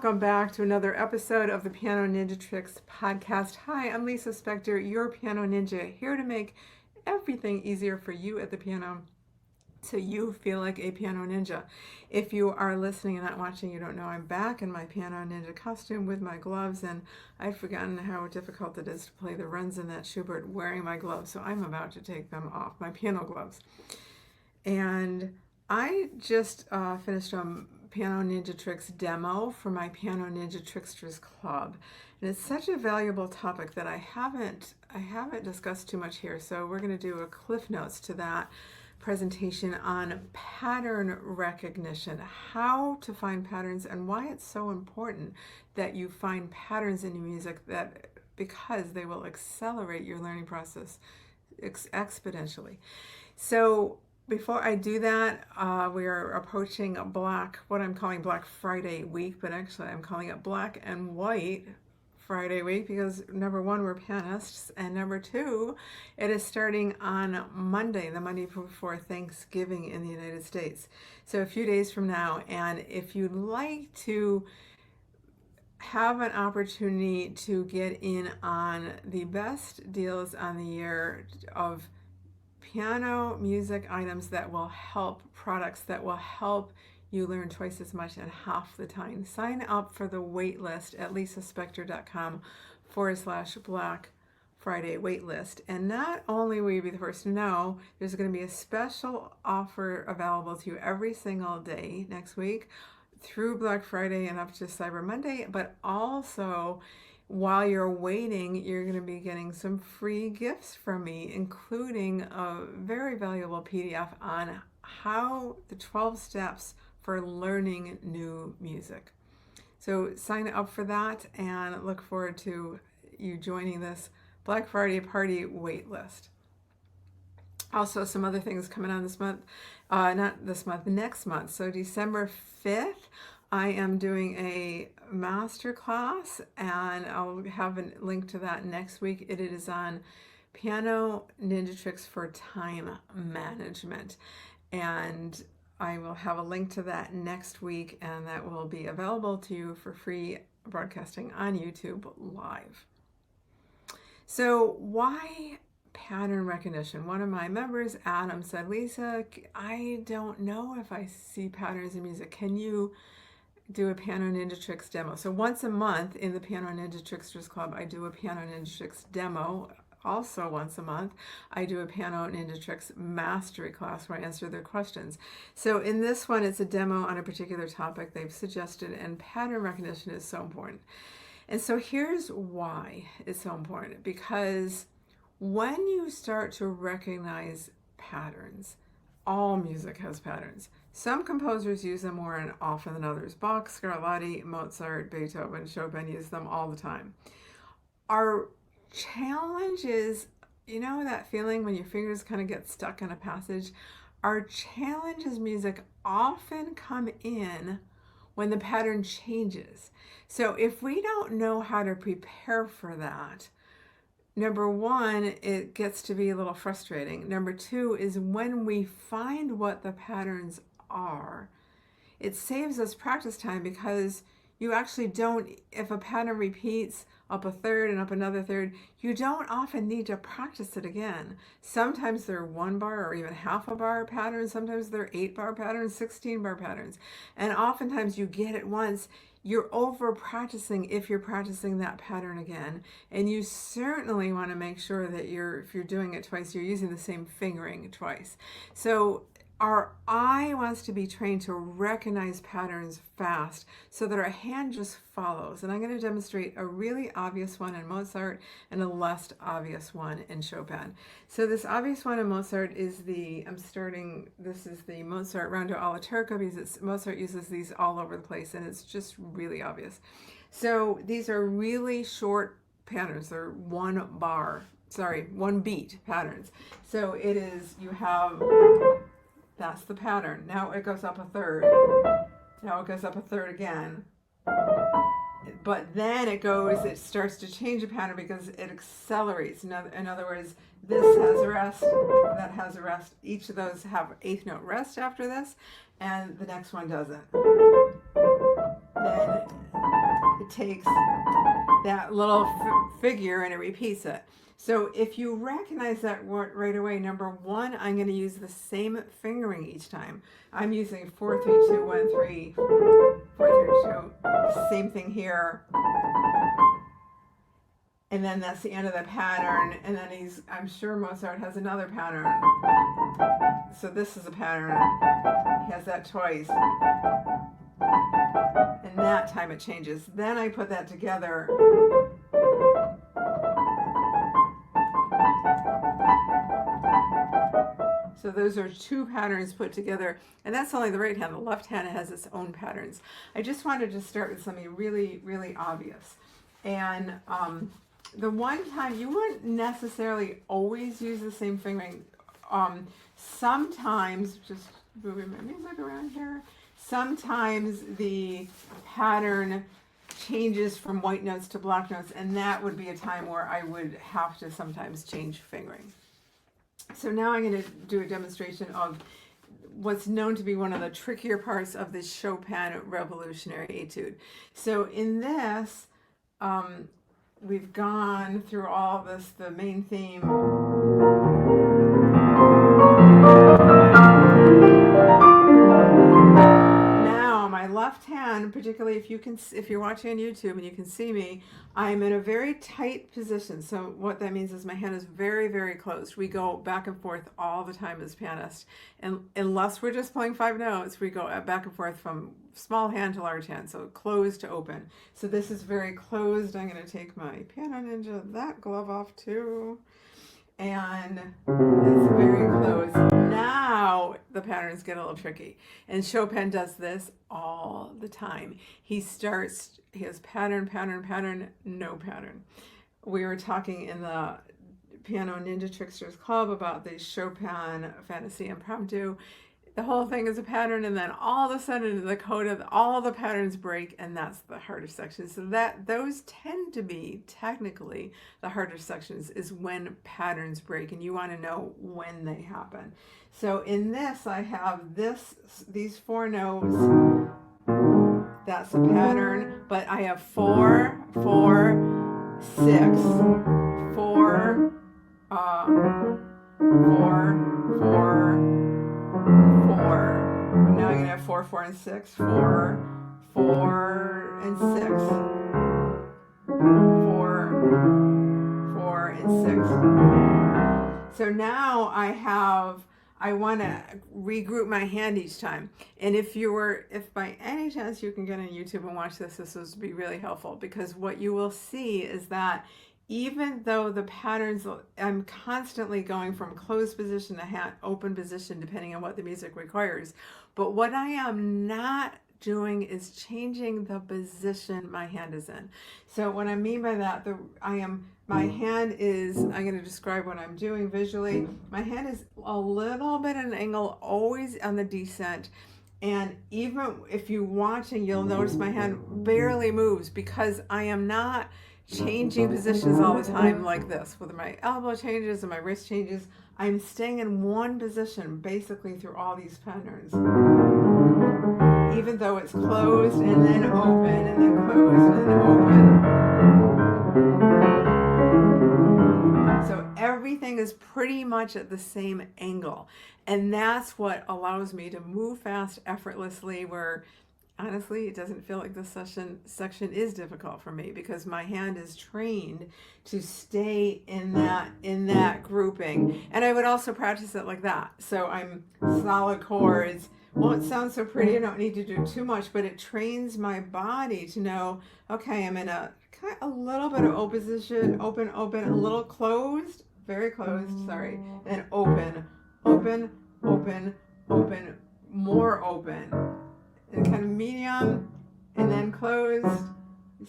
welcome back to another episode of the Piano Ninja Tricks podcast. Hi, I'm Lisa Spector, your piano ninja, here to make everything easier for you at the piano so you feel like a piano ninja. If you are listening and not watching, you don't know I'm back in my piano ninja costume with my gloves, and I've forgotten how difficult it is to play the runs in that Schubert wearing my gloves, so I'm about to take them off, my piano gloves. And I just finished Piano Ninja Tricks demo for my Piano Ninja Tricksters Club, and it's such a valuable topic that I haven't discussed too much here. So we're going to do a cliff notes to that presentation on pattern recognition, how to find patterns, and why it's so important that you find patterns in your music, because they will accelerate your learning process exponentially. So before I do that, we are approaching what I'm calling Black Friday week, but actually I'm calling it Black and White Friday week because number one, we're pianists, and number two, it is starting on Monday, the Monday before Thanksgiving in the United States. So a few days from now, and if you'd like to have an opportunity to get in on the best deals on the year of piano music items that will help, products that will help you learn twice as much in half the time, sign up for the wait list at lisaspector.com/Black Friday waitlist. And not only will you be the first to know, there's going to be a special offer available to you every single day next week through Black Friday and up to Cyber Monday, but also while you're waiting, you're going to be getting some free gifts from me, including a very valuable PDF on how the 12 steps for learning new music. So sign up for that and look forward to you joining this Black Friday party wait list. Also, some other things coming on this month, next month. So December 5th, I am doing a masterclass, and I'll have a link to that next week. It is on Piano Ninja Tricks for Time Management, and I will have a link to that next week, and that will be available to you for free broadcasting on YouTube live. So why pattern recognition? One of my members, Adam, said, Lisa, I don't know if I see patterns in music. Can you do a Piano Ninja Tricks demo? So once a month in the Piano Ninja Tricksters Club, I do a Piano Ninja Tricks demo. Also once a month, I do a Piano Ninja Tricks mastery class where I answer their questions. So in this one, it's a demo on a particular topic they've suggested, and pattern recognition is so important. And so here's why it's so important. Because when you start to recognize patterns, all music has patterns. Some composers use them more often than others. Bach, Scarlatti, Mozart, Beethoven, Chopin use them all the time. Our challenge is, you know that feeling when your fingers kind of get stuck in a passage? Our challenge as music often come in when the pattern changes. So if we don't know how to prepare for that, number one, it gets to be a little frustrating. Number two is when we find what the patterns are, it saves us practice time, because you actually don't, if a pattern repeats up a third and up another third, you don't often need to practice it again. Sometimes they're 1 bar or even half a bar patterns. Sometimes they're 8 bar patterns, 16 bar patterns. And oftentimes you get it once. You're over practicing if you're practicing that pattern again. And you certainly want to make sure that if you're doing it twice, you're using the same fingering twice. So our eye wants to be trained to recognize patterns fast so that our hand just follows. And I'm going to demonstrate a really obvious one in Mozart and a less obvious one in Chopin. So this obvious one in Mozart is this is the Mozart Rondo Alero, because Mozart uses these all over the place, and it's just really obvious. So these are really short patterns. They're 1 beat patterns. So it is, that's the pattern. Now it goes up a third. Now it goes up a third again. But then it starts to change a pattern because it accelerates. In other words, this has a rest, that has a rest. Each of those have 8th note rest after this, and the next one doesn't. then it takes that little figure and it repeats it. So if you recognize that right away, number one, I'm going to use the same fingering each time. I'm using 4, 3, 2, 1, 3, 4, 3, 2. Same thing here. And then that's the end of the pattern. And then I'm sure Mozart has another pattern. So this is a pattern. He has that twice. And that time it changes. Then I put that together. So those are 2 patterns put together, and that's only the right hand. The left hand has its own patterns. I just wanted to start with something really, really obvious. And the one time, you wouldn't necessarily always use the same fingering. Sometimes, just moving my music around here, sometimes the pattern changes from white notes to black notes, and that would be a time where I would have to sometimes change fingering. So now I'm going to do a demonstration of what's known to be one of the trickier parts of the Chopin Revolutionary Etude. So in this, we've gone through all this, the main theme. Now my left hand, particularly if you're watching on YouTube and you can see me, I'm in a very tight position. So what that means is my hand is very, very closed. We go back and forth all the time as pianists. And unless we're just playing 5 notes, we go back and forth from small hand to large hand, so closed to open. So this is very closed. I'm going to take my Piano Ninja, that glove off too. And it's very close. Now the patterns get a little tricky. And Chopin does this all the time. He has pattern, pattern, pattern, no pattern. We were talking in the Piano Ninja Tricksters Club about the Chopin Fantasy Impromptu. The whole thing is a pattern, and then all of a sudden the coda, all the patterns break, and that's the harder section. So those tend to be technically the harder sections, is when patterns break, and you want to know when they happen. So in this, I have these 4 notes. That's a pattern, but I have 4, 4, 6, 4, 4, 4. 4. Now I'm going to have 4, 4, and 6. 4, 4, and 6. 4, 4, and 6. So now I want to regroup my hand each time. And if by any chance you can get on YouTube and watch this would be really helpful, because what you will see is that even though the patterns, I'm constantly going from closed position to hand open position, depending on what the music requires. But what I am not doing is changing the position my hand is in. So what I mean by that, my hand is, I'm going to describe what I'm doing visually. My hand is a little bit at an angle, always on the descent. And even if you're watching, you'll notice my hand barely moves, because I am not changing positions all the time like this. With my elbow changes and my wrist changes, I'm staying in one position basically through all these patterns. Even though it's closed and then open and then closed and then open. So everything is pretty much at the same angle. And that's what allows me to move fast effortlessly, where honestly, it doesn't feel like this section is difficult for me, because my hand is trained to stay in that grouping. And I would also practice it like that. So I'm solid chords. Won't sound so pretty. I don't need to do too much, but it trains my body to know, okay, I'm in a little bit of open position, open, open, a little closed, very closed, sorry, then open, open, open, open, more open. And kind of medium, and then closed.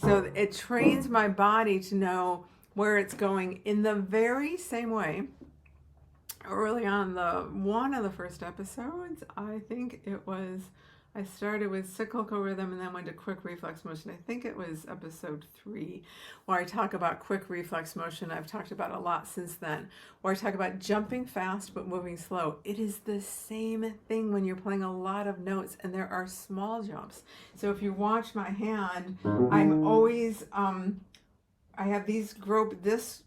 So it trains my body to know where it's going. In the very same way, early on, one of the first episodes, I think it was, I started with cyclical rhythm and then went to quick reflex motion. I think it was episode 3 where I talk about quick reflex motion. I've talked about it a lot since then. Where I talk about jumping fast but moving slow. It is the same thing when you're playing a lot of notes and there are small jumps. So if you watch my hand, I'm always I have these this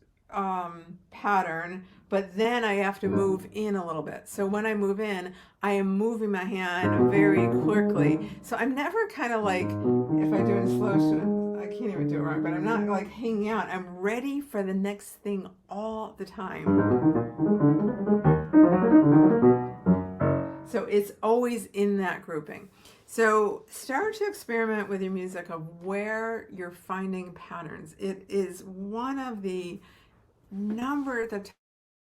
pattern, but then I have to move in a little bit. So when I move in, I am moving my hand very quickly. So I'm never kind of like, if I do it in slow, I can't even do it right, but I'm not like hanging out. I'm ready for the next thing all the time. So it's always in that grouping. So start to experiment with your music of where you're finding patterns. It is one of the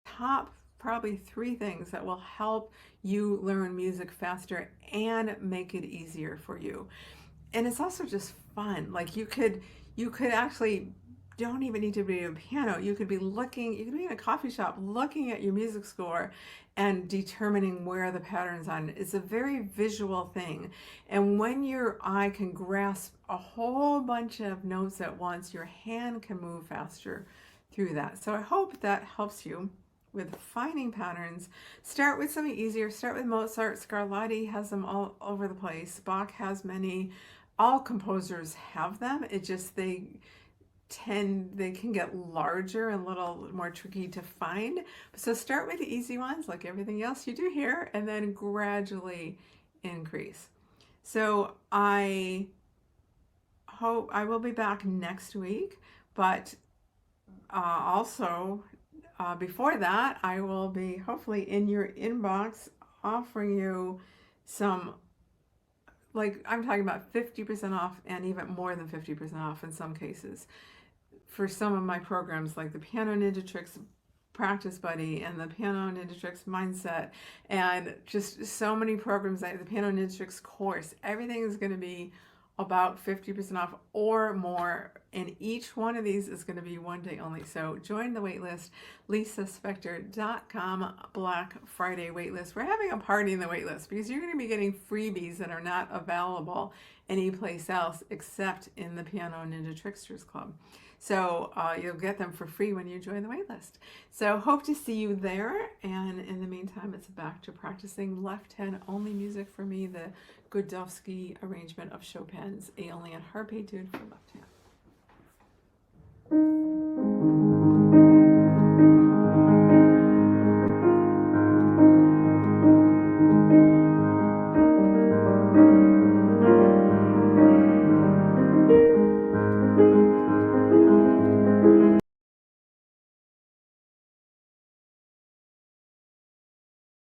top probably 3 things that will help you learn music faster and make it easier for you. And it's also just fun. Like you could actually don't even need to be a piano. You could be in a coffee shop looking at your music score and determining where the patterns on it. It's a very visual thing. And when your eye can grasp a whole bunch of notes at once, your hand can move faster through that. So I hope that helps you with finding patterns. Start with something easier. Start with Mozart. Scarlatti has them all over the place. Bach has many. All composers have them. It just they can get larger and a little more tricky to find. So start with the easy ones like everything else you do here and then gradually increase. So I hope I will be back next week, but also before that I will be hopefully in your inbox offering you some, like I'm talking about 50% off and even more than 50% off in some cases for some of my programs like the Piano Ninja Tricks Practice Buddy and the Piano Ninja Tricks Mindset and just so many programs, like the Piano Ninja Tricks course. Everything is going to be about 50% off or more, and each one of these is going to be one day only. So join the waitlist, lisaspector.com Black Friday waitlist. We're having a party in the waitlist because you're going to be getting freebies that are not available anyplace else except in the Piano Ninja Tricksters Club. So you'll get them for free when you join the waitlist. So hope to see you there. And in the meantime, it's back to practicing left hand only music for me, the Godowski arrangement of Chopin's Aeolian Harp Etude for left hand.